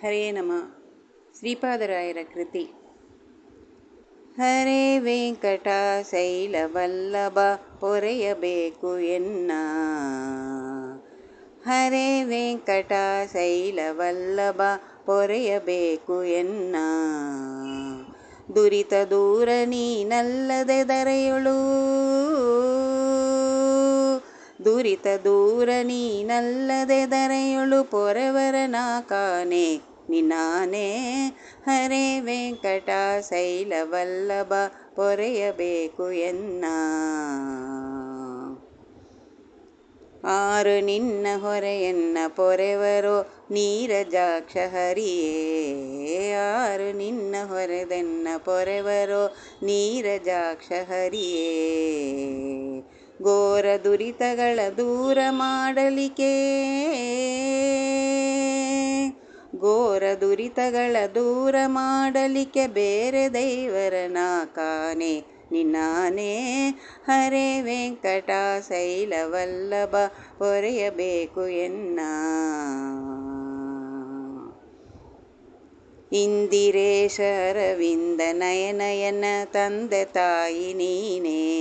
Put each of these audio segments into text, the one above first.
ಹರೇ ನಮಃ. ಶ್ರೀಪಾದರಾಯರ ಕೃತಿ. ಹರೇ ವೆಂಕಟ ಶೈಲವಲ್ಲಭ ಪೊರೆಯಬೇಕು ಎನ್ನ. ಹರೇ ವೆಂಕಟ ಶೈಲವಲ್ಲಭ ಪೊರೆಯಬೇಕು ಎನ್ನ. ದುರಿತ ದೂರ ನೀನಲ್ಲದೆ ಧರೆಯೊಳು. ದುರಿತ ದೂರ ನೀನಲ್ಲದೆ ಧರೆಯೊಳು ಪೊರೆವರನ ಕಾಣೆ ನಿನಾನೆ. ಹರೇ ವೆಂಕಟ ಶೈಲವಲ್ಲಭ ಪೊರೆಯಬೇಕು ಎನ್ನ. ಆರು ನಿನ್ನ ಹೊರೆಯನ್ನ ಪೊರೆವರೋ ನೀರಜಾಕ್ಷ ಹರಿಯೇ. ಆರು ನಿನ್ನ ಹೊರೆದನ್ನ ಪೊರೆವರೋ ನೀರಜಾಕ್ಷ ಹರಿಯೇ. ಘೋರ ದುರಿತಗಳ ದೂರ ಮಾಡಲಿಕ್ಕೆ. ಘೋರ ದುರಿತಗಳ ದೂರ ಮಾಡಲಿಕ್ಕೆ ಬೇರೆ ದೈವರನ ಕಾಣೆ ನಿನಾನೆ. ಹರೇ ವೆಂಕಟ ಶೈಲವಲ್ಲಭ ಪೊರೆಯಬೇಕು ಎನ್ನ. ಇಂದಿರೇಶ ಅರವಿಂದ ನಯನಯನ ತಂದೆ ತಾಯಿ ನೀನೇ.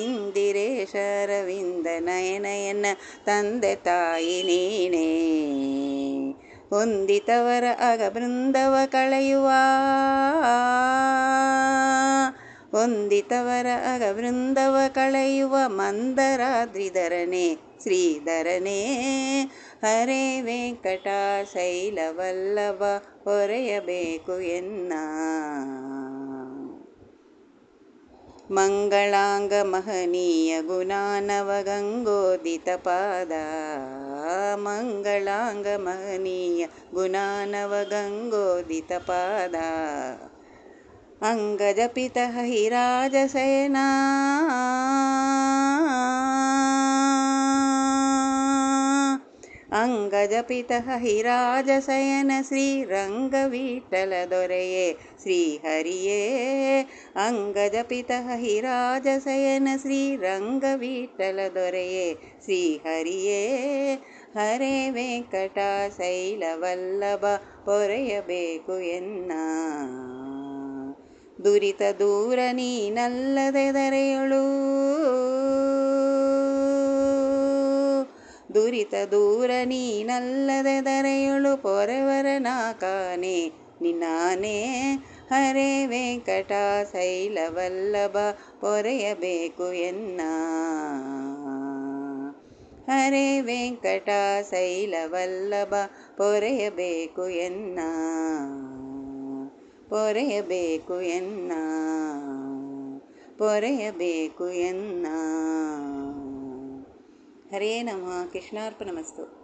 ಇಂದಿರೇಶ ಅರವಿಂದ ನಯನಯನ ತಂದೆ ತಾಯಿ ನೀನೇ. ಹೊಂದಿತವರ ಅಗ ಬೃಂದವ ಕಳೆಯುವ. ಹೊಂದಿತವರ ಅಗ ಬೃಂದವ ಕಳೆಯುವ ಮಂದರಾದ್ರಿಧರನೇ ಶ್ರೀಧರನೇ. ಹರೇ ವೆಂಕಟ ಶೈಲವಲ್ಲಭ ಪೊರೆಯಬೇಕು ಎನ್ನ. ಮಂಗಳಾಂಗ ಮಹನೀಯ ಗುಣಾನವ ಗಂಗೋದಿತ ಪಾದ. ಮಂಗಳಾಂಗ ಮಹನೀಯ ಗುಣಾನವ ಗಂಗೋದಿತ ಪಾದ. ಅಂಗಜಪಿತ ಹರಿರಾಜ ಶಯನ. ಅಂಗಜಪಿತ ಹರಿರಾಜ ಶಯನ ಶ್ರೀರಂಗ ವಿಠಲ ದೊರೆಯೇ ಶ್ರೀಹರಿಯೇ. ಅಂಗಜಪಿತ ಹರಿರಾಜ ಶಯನ ಶ್ರೀರಂಗ ವಿಠಲ ದೊರೆಯೇ ಶ್ರೀಹರಿಯೇ. ಹರೇ ವೆಂಕಟ ಶೈಲವಲ್ಲಭ ಪೊರೆಯಬೇಕು ಎನ್ನ. ದುರಿತ ದೂರ ನೀನಲ್ಲದೆ ಧರೆಯೊಳು. ದುರಿತ ದೂರ ನೀನಲ್ಲದೆ ಧರೆಯೊಳು ಪೊರೆವರನ ಕಾಣೆ ನಿನಾನೆ. ಹರೇ ವೆಂಕಟ ಶೈಲವಲ್ಲಭ ಪೊರೆಯಬೇಕು ಎನ್ನ. ಹರೇ ವೆಂಕಟ ಶೈಲವಲ್ಲಭ ಪೊರೆಯಬೇಕು ಎನ್ನ. ಪೊರೆಯಬೇಕು ಎನ್ನ. ಪೊರೆಯಬೇಕು ಎನ್ನ. ಹರೇ ನಮಃ. ಕೃಷ್ಣಾರ್ಪಣಮಸ್ತು.